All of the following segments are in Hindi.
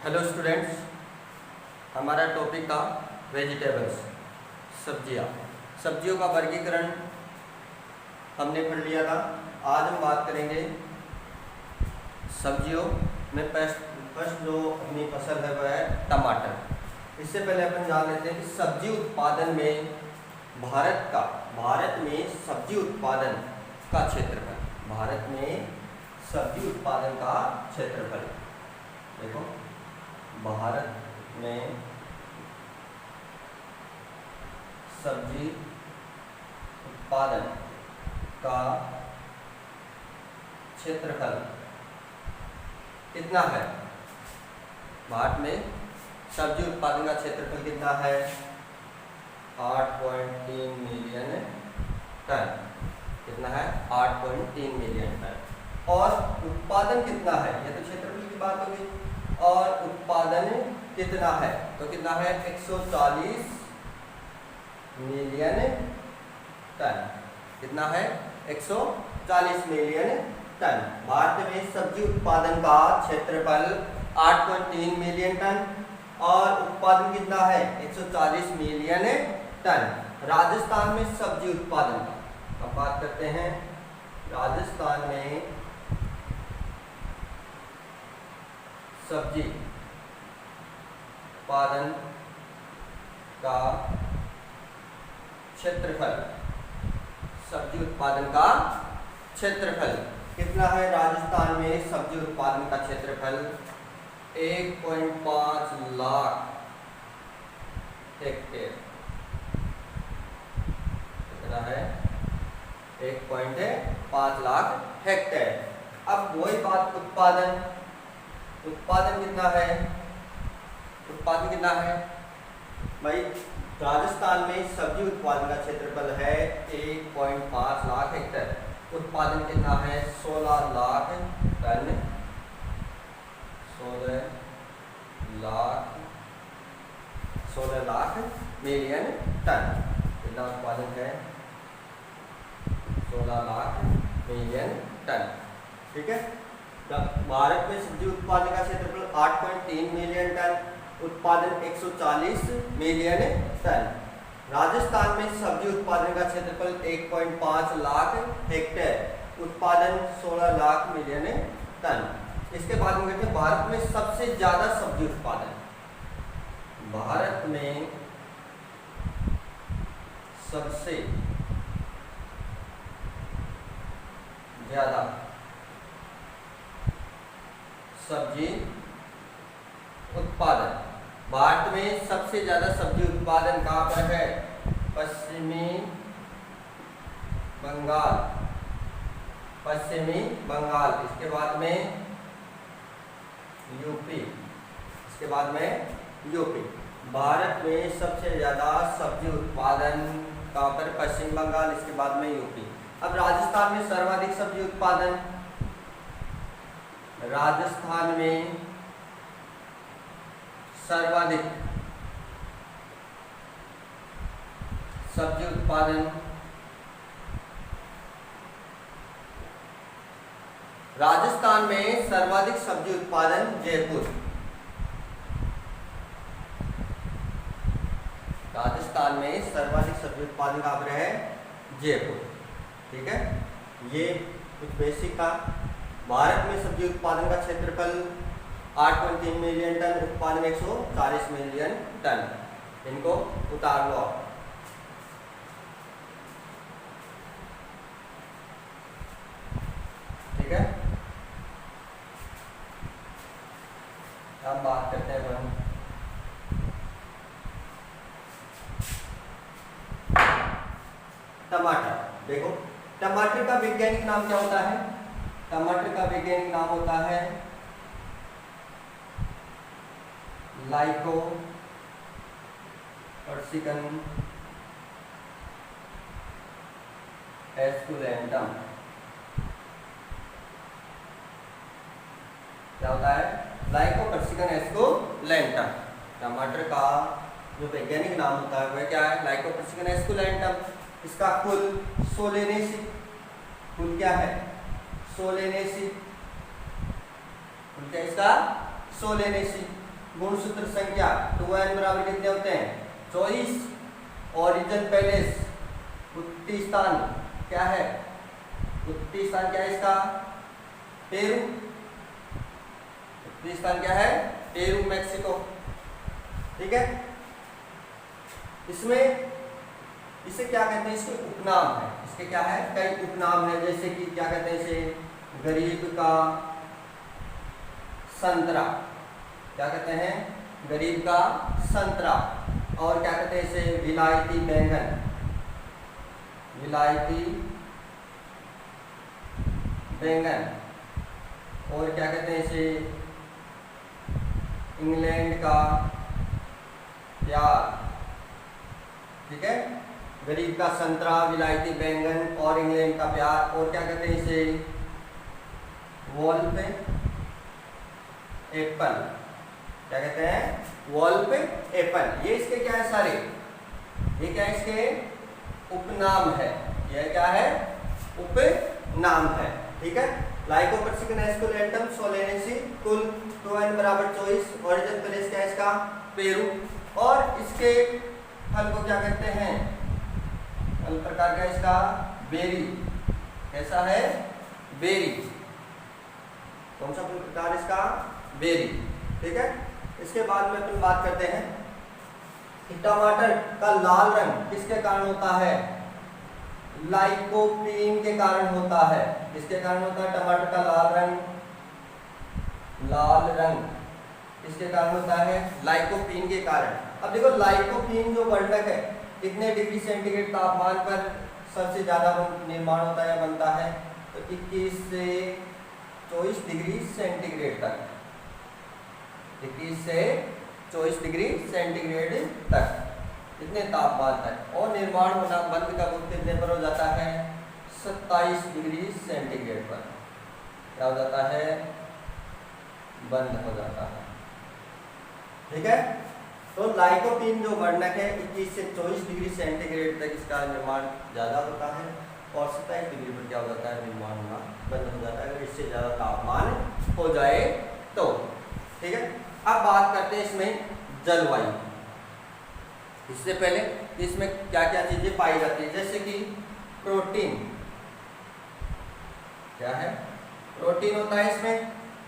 हेलो स्टूडेंट्स, हमारा टॉपिक था वेजिटेबल्स, सब्जियों का वर्गीकरण हमने पढ़ लिया था। आज हम बात करेंगे सब्जियों में फर्स्ट जो अपनी फसल है वह है टमाटर। इससे पहले अपन जान लेते हैं कि सब्जी उत्पादन में भारत में सब्जी उत्पादन का क्षेत्रफल, देखो भारत में सब्जी उत्पादन का क्षेत्रफल कितना है? भारत में सब्जी उत्पादन का क्षेत्रफल कितना है? 8.3 मिलियन टन। कितना है? 8.3 मिलियन टन। और उत्पादन कितना है? ये तो क्षेत्रफल की बात होगी। और उत्पादन कितना है? तो कितना है? 140 मिलियन टन। कितना है? 140 मिलियन टन। भारत में सब्जी उत्पादन का क्षेत्रफल 8.3 मिलियन टन और उत्पादन कितना है? 140 मिलियन टन। राजस्थान में सब्जी उत्पादन का अब बात करते हैं। राजस्थान में सब्जी उत्पादन का क्षेत्रफल कितना है? राजस्थान में सब्जी उत्पादन का क्षेत्रफल 1.5 लाख हेक्टेयर। कितना है? 1.5 लाख हेक्टेयर। अब वही बात उत्पादन कितना है? उत्पादन कितना है भाई? राजस्थान में सब्जी उत्पादन का क्षेत्रफल है 1.5 लाख हेक्टेयर। उत्पादन कितना है? 16 lakh ton. 16 lakh million ton. कितना उत्पादन है? 16 लाख मिलियन टन। ठीक है। भारत में सब्जी उत्पादन का क्षेत्रफल 8.3 मिलियन टन, उत्पादन 140 मिलियन टन। राजस्थान में सब्जी उत्पादन का क्षेत्रफल 1.5 लाख हेक्टेयर, उत्पादन 16 लाख मिलियन टन। इसके बाद हम कहते हैं भारत में सबसे ज्यादा सब्जी उत्पादन। भारत में सबसे ज्यादा सब्जी उत्पादन। भारत में सबसे ज्यादा सब्जी उत्पादन कहाँ पर है? पश्चिमी बंगाल। इसके बाद में यूपी। भारत में सबसे ज्यादा सब्जी उत्पादन कहाँ पर? पश्चिम बंगाल। इसके बाद में यूपी। अब राजस्थान में सर्वाधिक सब्जी उत्पादन। राजस्थान में सर्वाधिक सब्जी उत्पादन जयपुर। राजस्थान में सर्वाधिक सब्जी उत्पादन कहाँ पर है? जयपुर। ठीक है, ये कुछ बेसिक था। भारत में सब्जी उत्पादन का क्षेत्रफल 8.3 मिलियन टन, उत्पादन 140 मिलियन टन। इनको उतार लो। ठीक है, अब बात करते हैं हम टमाटर। देखो, टमाटर का वैज्ञानिक नाम क्या होता है? टमाटर का वैज्ञानिक नाम होता है लाइकोपर्सिकन एस्कुलेंटम। क्या होता है? लाइकोपर्सिकन एस्कुलेंटम। टमाटर का जो वैज्ञानिक नाम होता है वह क्या है? लाइकोपर्सिकन एस्कुलेंटम। इसका कुल सोलेनेसी। कुल क्या है? सोलेनेसी। क्या इसका? सोलेनेसी। गुणसूत्र संख्या 2n बराबर कितने होते हैं 24। ओरिजिन पैलेस उत्पत्ति स्थान क्या है, उत्पत्ति स्थान क्या है इसका पेरू, उत्पत्ति स्थान क्या है पेरू मैक्सिको। ठीक है, इसमें इसे क्या कहते हैं, इसके उपनाम है, इसके क्या है कई उपनाम है, जैसे कि क्या कहते हैं इसे गरीब का संतरा, क्या कहते हैं गरीब का संतरा, और क्या कहते हैं इसे विलायती बैंगन, विलायती बैंगन, और क्या कहते हैं इसे इंग्लैंड का प्यार। ठीक है, गरीब का संतरा, विलायती बैंगन और इंग्लैंड का प्यार, और क्या कहते हैं इसे वॉल्फ एप्पल, क्या कहते हैं वॉल्फ एप्पल। ये इसके क्या है सारे, ये क्या है इसके उपनाम है, ये क्या है उपनाम है। ठीक है, लाइकोपर्सिकन एस्कुलेंटम सोलेनेसी कुल 2n बराबर 24, ओरिजिन प्लेस क्या है इसका पेरू, और इसके फल को क्या कहते हैं, फल प्रकार का इसका बेरी, कैसा है बेरी, कौन सा फल प्रकार इसका बेरी। ठीक है, इसके बाद में अपन बात करते हैं कि टमाटर का लाल रंग किसके कारण होता है, लाइकोपीन के कारण होता है। किसके कारण होता है टमाटर का लाल रंग, लाल रंग किसके कारण होता है लाइकोपीन के कारण। अब देखो लाइकोपीन जो वर्णक है कितने डिग्री सेंटीग्रेड तापमान पर सबसे ज्यादा निर्माण होता है बनता है, तो 21 से 24 डिग्री सेंटीग्रेड तक, 21 से 24 डिग्री सेंटीग्रेड तक, इतने तापमान तक, और निर्माण होना बंद कब कितने पर हो जाता है 27 डिग्री सेंटीग्रेड पर, क्या हो जाता है बंद हो जाता है। ठीक है, तो लाइकोपीन जो वर्णक है 21 से 24 डिग्री सेंटीग्रेड तक इसका निर्माण ज़्यादा होता है, और 27 डिग्री पर क्या हो जाता है निर्माण होना बंद हो जाता है अगर इससे ज़्यादा तापमान हो जाए तो। ठीक है, अब बात करते हैं इसमें जलवायु। इससे पहले इसमें क्या क्या चीज़ें पाई जाती है, जैसे कि प्रोटीन, क्या है प्रोटीन होता है इसमें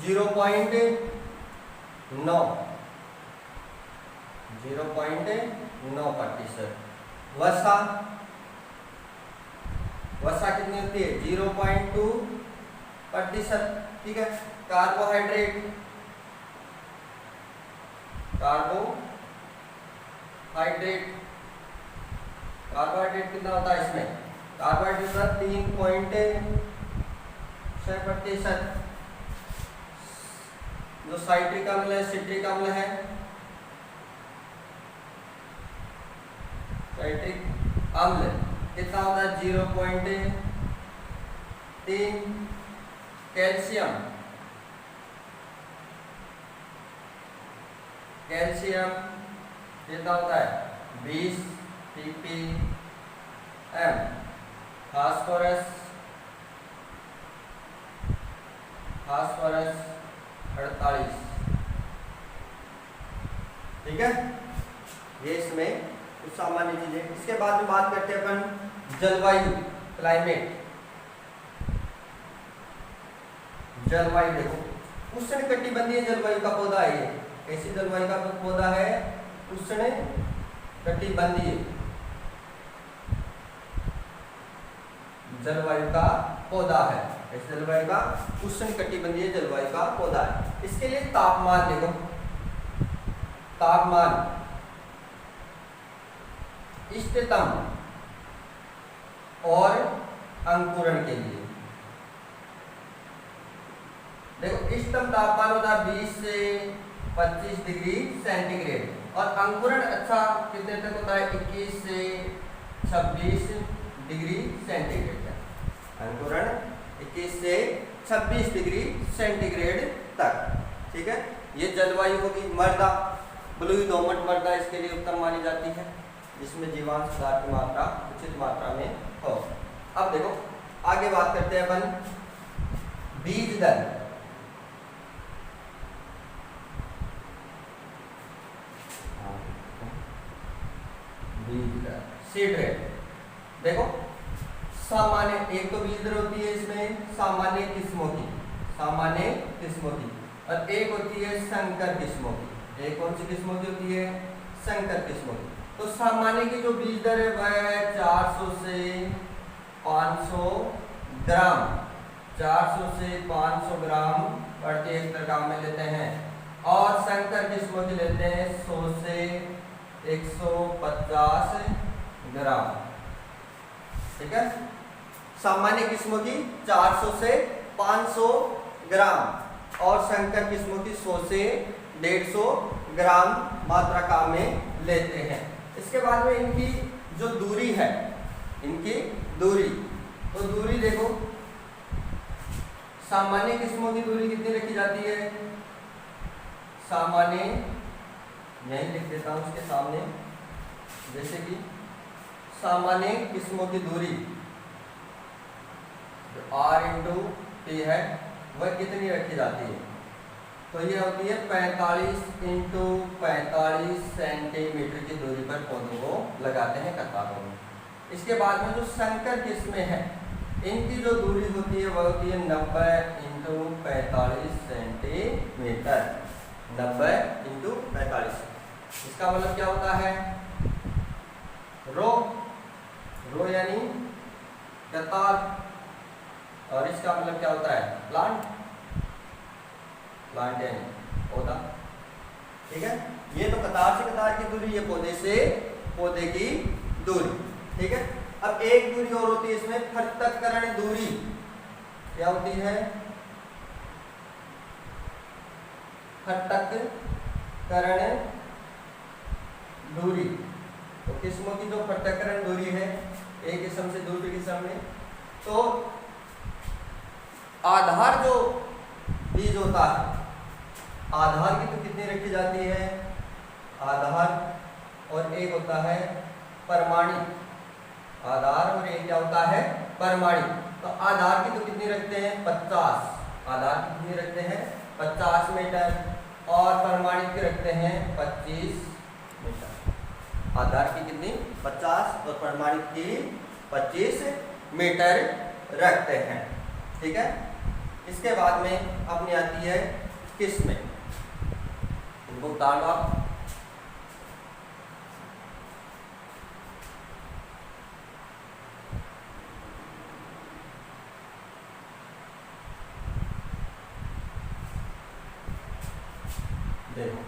0.9%। वसा, वसा कितनी होती है 0.2%। ठीक है, कार्बोहाइड्रेट, कार्बोहाइड्रेट, कार्बोहाइड्रेट कितना होता है इसमें, कार्बोहाइड्रेट का 3.6%। जो साइट्रिक अम्ल है, सिट्रिक अम्ल है, साइट्रिक अम्ल कितना होता है 0.3। कैल्शियम, कैल्शियम कितना होता है 20 ppm। Phosphorus, phosphorus 48। ठीक है, ये इसमें कुछ सामान्य चीजें। इसके बाद में बात करते हैं अपन जलवायु, क्लाइमेट। जलवायु देखो उष्णकटिबंधीय जलवायु का पौधा है, ये कैसी जलवायु का पौधा है उष्णकटिबंधीय जलवायु का पौधा है, इस जलवायु का उष्णकटिबंधीय जलवायु का पौधा है। इसके लिए तापमान देखो, तापमान इष्टतम और अंकुरण के लिए देखो, इष्टतम तापमान होता है 20 से 25 डिग्री सेंटीग्रेड, और अंकुरण अच्छा कितने तक होता है 21 से 26 डिग्री सेंटीग्रेड तक। अंकुरण 21 से 26 डिग्री सेंटीग्रेड तक। ठीक है, ये जलवायु होगी। मृदा, बलुई दोमट मृदा इसके लिए उत्तम मानी जाती है, जिसमें जीवांश पदार्थ की मात्रा उचित मात्रा में हो। अब देखो आगे बात करते हैं अपन बीज दर। बीज दर, सीड रेट। देखो सामान्य, एक तो बीज दर होती है इसमें सामान्य किस्मों की, सामान्य किस्मों की, और एक होती है संकर किस्मों की। एक कौन सी किस्मों की होती है? संकर किस्मों की। तो सामान्य की जो बीज दर है वह है 400 से 500 ग्राम, 400 से 500 ग्राम प्रति हेक्टेयर काम में लेते हैं, और संकर किस्मों की लेते हैं 100 से 150 ग्राम। ठीक है, सामान्य किस्मों की 400 से 500 ग्राम और संकर किस्मों की 100 से 150 ग्राम मात्रा काम में लेते हैं। इसके बाद में इनकी जो दूरी है, इनकी दूरी, तो दूरी देखो सामान्य किस्मों की दूरी कितनी रखी जाती है? सामान्य, यही लिख देता हूं उसके सामने, जैसे कि सामान्य किस्मों की दूरी जो R × T है वह कितनी रखी जाती है? तो ये होती है 45 × 45 सेंटीमीटर की दूरी पर पौधों को लगाते हैं कतारों में। इसके बाद में जो संकर किस्में हैं इनकी जो दूरी होती है वह होती है 90 × 45 सेंटीमीटर, 90 × 45। इसका मतलब क्या होता है? रो, रो यानी कतार, और इसका मतलब क्या होता है? प्लांट, प्लांट यानी पौधा। ठीक है, ये तो कतार से कतार की दूरी, ये पौधे से पौधे की दूरी। ठीक है, अब एक दूरी और होती है इसमें, पृथक्करण दूरी। क्या होती है? पृथक्करण दूरी। तो किस्मों की जो पृथक्करण दूरी है एक किस्म से दूसरी किस्म में, तो आधार जो बीज होता है, आधार की तो कितनी रखी जाती है? आधार, और एक होता है परमाणिक, आधार और एक क्या होता है? परमाणिक। तो आधार की तो कितनी रखते हैं? 50, आधार की कितनी रखते हैं? 50 मीटर, और परमाणिक की रखते हैं 25 मीटर। आधार की कितनी? 50 और परमाणिक की 25 मीटर रखते हैं। ठीक है, इसके बाद में अपनी आती है किस्में, इनको उतार लो आप। देखो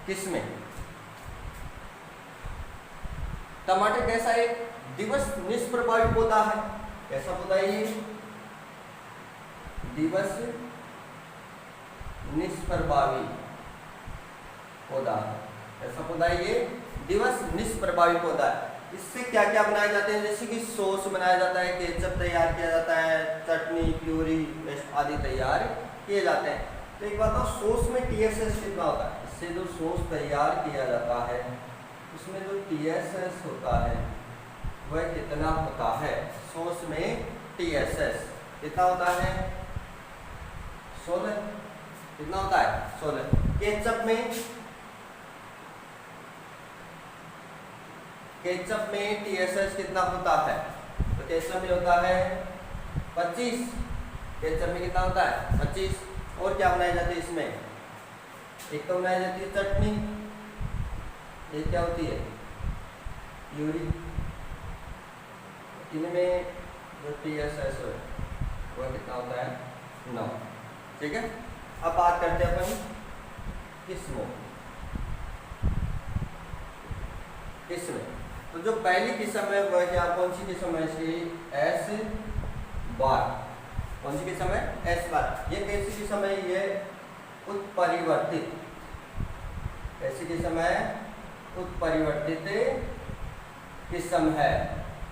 किस्में, टमाटर कैसा एक दिवस निष्प्रभावी पौधा है। कैसा पौधा है ये? दिवस निष्प्रभावी पौधा। कैसा पौधा है ये? दिवस निष्प्रभावी पौधा है। इससे क्या क्या बनाए जाते हैं? जैसे कि सॉस बनाया जाता है, केचप तैयार किया जाता है, चटनी, प्यूरी, पेस्ट आदि तैयार किए जाते हैं। तो एक बात, सॉस में TSS कितना होता है? इससे जो सॉस तैयार किया जाता है उसमें जो TSS होता है वह कितना होता है? सॉस में TSS कितना होता है? 16। कितना होता है? 16। केचप में, केचप में TSS कितना होता है? तो केचप में होता है 25। केचप में कितना होता है? 25। और क्या बनाई जाती है इसमें? एक तो बनाई जाती है चटनी, एक क्या होती है? प्यूरी। इनमें जो TSS है वह कितना होता है? 9। ठीक है, अब बात करते हैं अपन किस्मों। किस्में, तो जो पहली किस्म है वह क्या, कौन सी किस्म है इसकी? S बार। कौन सी किस्म है? S बार। ये कैसी किस्म है? ये उत्परिवर्तित। कैसी किस्म है? उत्परिवर्तित किस्म है।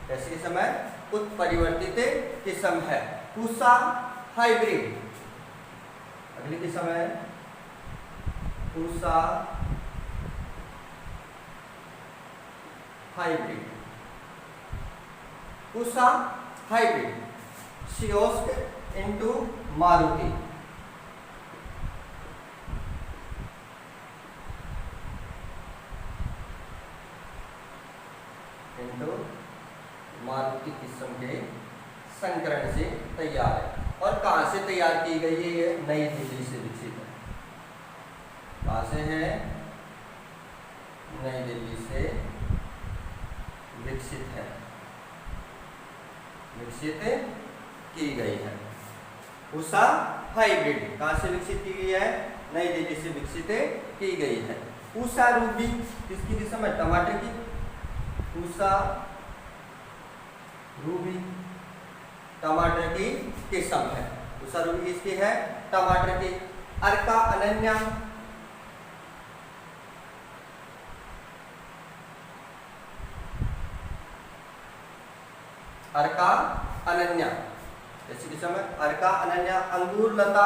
कैसी किस्म है? उत्परिवर्तित किस्म है। पूसा हाइब्रिड। अगली किस्म है Pusa hybrid. Pusa hybrid, Sioux into Maruti. की गई है, ये नई दिल्ली से विकसित है। कहाँ से है? नई दिल्ली से विकसित है, विकसित की गई है। उषा हाइब्रिड कहाँ से विकसित की गई है? नई दिल्ली से विकसित की गई है। उषा रूबी किसकी किस्म है? टमाटर की। उषा रूबी टमाटर की किस्म है। उषा रूबी किसकी है? टमाटर की। अर्का अनन्या अर्का अनन्या जैसी किस्म है अर्का अनन्या। अंगूर लता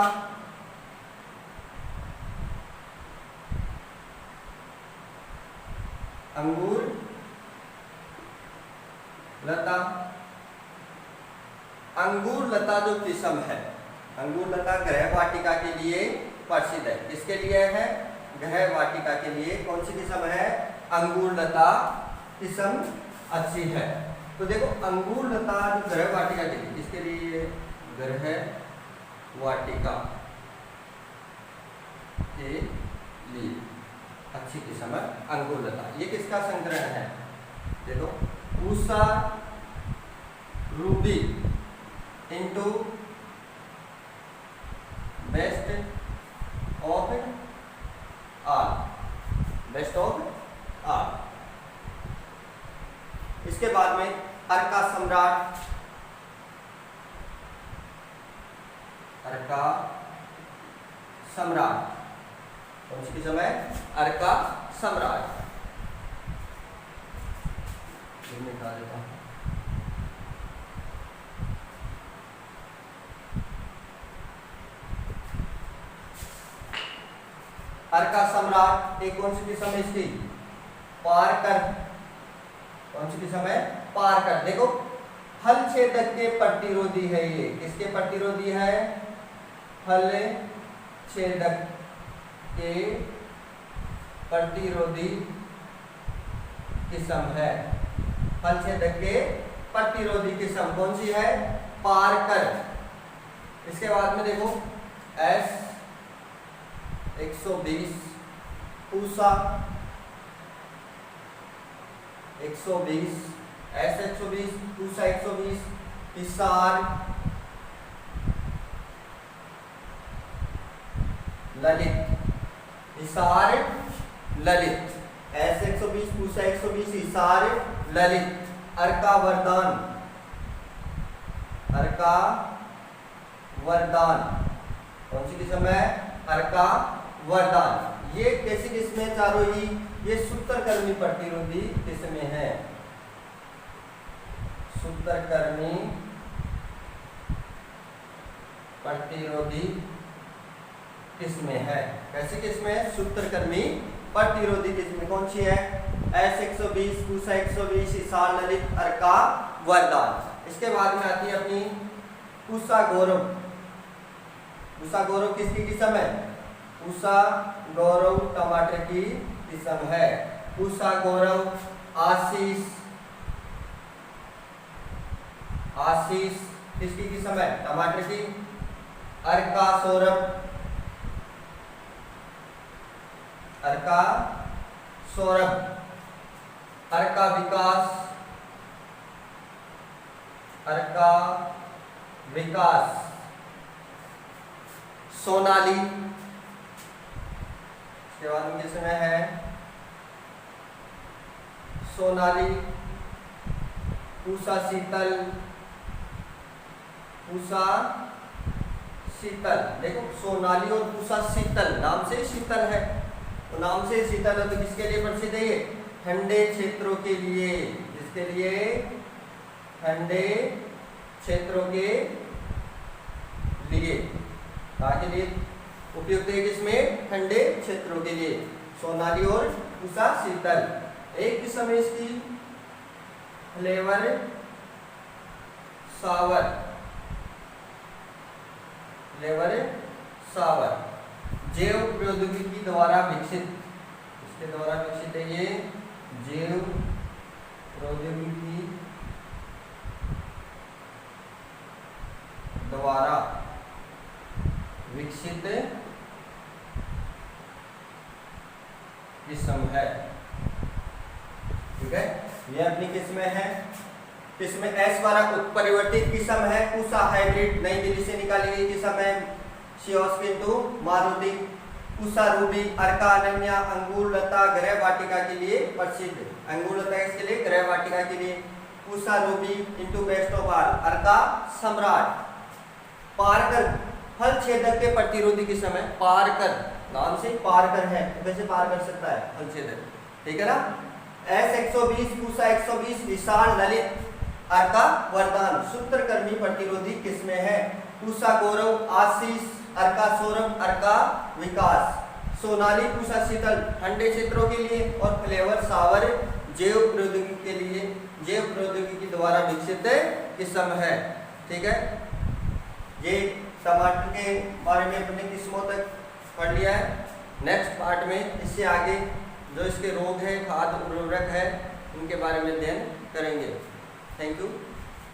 अंगूर लता। अंगूर लता जो किस्म है, अंगूर लता गृह वाटिका के लिए प्रसिद्ध है। किसके लिए है? गृह वाटिका के लिए। कौन सी किस्म है? अंगूर लता किस्म अच्छी है। तो देखो अंगूर लता जो गृह वाटिका के लिए, किसके लिए? गृह वाटिका के लिए अच्छी किस्म है अंगूर लता। ये किसका संग्रह है? देखो Usha ruby into best of all, best of all. इसके बाद में अर्का सम्राट, अर्का सम्राट कौन सी किस्म है? अर्का सम्राट। निकाल देता हूं। अर्का सम्राट एक कौन सी किस्म है इसकी? पारकर। कौन सी किस्म है? पारकर। देखो फल छेदक के प्रतिरोधी है ये। किसके प्रतिरोधी है? फल छेदक के प्रतिरोधी किस्म है। फल छेदक के प्रतिरोधी किस्म कौन सी है? पारकर। इसके बाद में देखो S 120 Pusa 120 S 120 Pusa 120 Hisar Lalit, Hisar Lalit S 120 Pusa 120 Hisar Lalit. अर्का वरदान, अर्का वरदान कौन सी किस्म है? अर्का वरदान। ये कैसी किस्में चारों ही? ये सूत्रकर्मी प्रतिरोधी किस्में हैं। सूत्रकर्मी प्रतिरोधी किस्में है। कैसी किस्में? सूत्रकर्मी प्रतिरोधी किस्में। कौन सी है? S 120 पूसा 120 हिसार ललित अर्का वरदान। इसके बाद में आती है अपनी पूसा गौरव। पूसा गौरव किसकी किस्म है? पूसा गौरव टमाटर की किस्म है। पूसा गौरव आशीष, आशीष किसकी किस्म है? टमाटर की। अर्का सौरभ, अर्का सौरभ। अर्का विकास, अर्का विकास। सोनाली इसके बाद में किसमें है? सोनाली। पूसा शीतल, पूसा शीतल। देखो सोनाली और पूसा शीतल, नाम से शीतल है तो नाम से शीतल है तो किसके लिए प्रसिद्ध है ये? ठंडे क्षेत्रों के लिए। जिसके लिए? ठंडे क्षेत्रों के लिए। कहाँ के लिए उपयुक्त है? किसमें? ठंडे क्षेत्रों के लिए। सोनाली और पूसा शीतल। एक किस्म है इसकी फ्लेवर सावर, फ्लेवर सावर। जैव प्रौद्योगिकी द्वारा विकसित, इसके द्वारा विकसित है ये जैव प्रौद्योगिकी द्वारा विकसित किस्म है। ठीक है, ये अपनी किस्म है। किस्म एस द्वारा उत्परिवर्तित किस्म है। पूसा हाइब्रिड नई दिल्ली से निकाली गई किस्म है। शियोस्किंटू मारुति। पूसा रूबी अर्का अनन्या अंगूर लता गृह वाटिका के लिए प्रसिद्ध। अंगूर लता इसके लिए, गृह वाटिका के लिए। Pusa ruby into best of all Arka Samrat. पारकर फल छेदक के प्रतिरोधी किस्म है। पारकर नाम से पारकर है, वैसे पार कर सकता है फल छेदक। ठीक है ना। एस 120 पूसा 120 विशाल ललित अर्का वरदान सूत्रकर्मी प्रतिरोधी किस्में है। पूसा गौरव आशीष अर्का सौरभ अर्का विकास। सोनाली पूसा शीतल ठंडे क्षेत्रों के लिए और फ्लेवर सावर जैव प्रौद्योगिकी के लिए, जैव प्रौद्योगिकी द्वारा विकसित किस्म है। ठीक है, ये टमाटर के बारे में अपने किस्मों तक पढ़ लिया है। नेक्स्ट पार्ट में इससे आगे जो इसके रोग है, खाद उर्वरक है, उनके बारे में अध्ययन करेंगे। Thank you.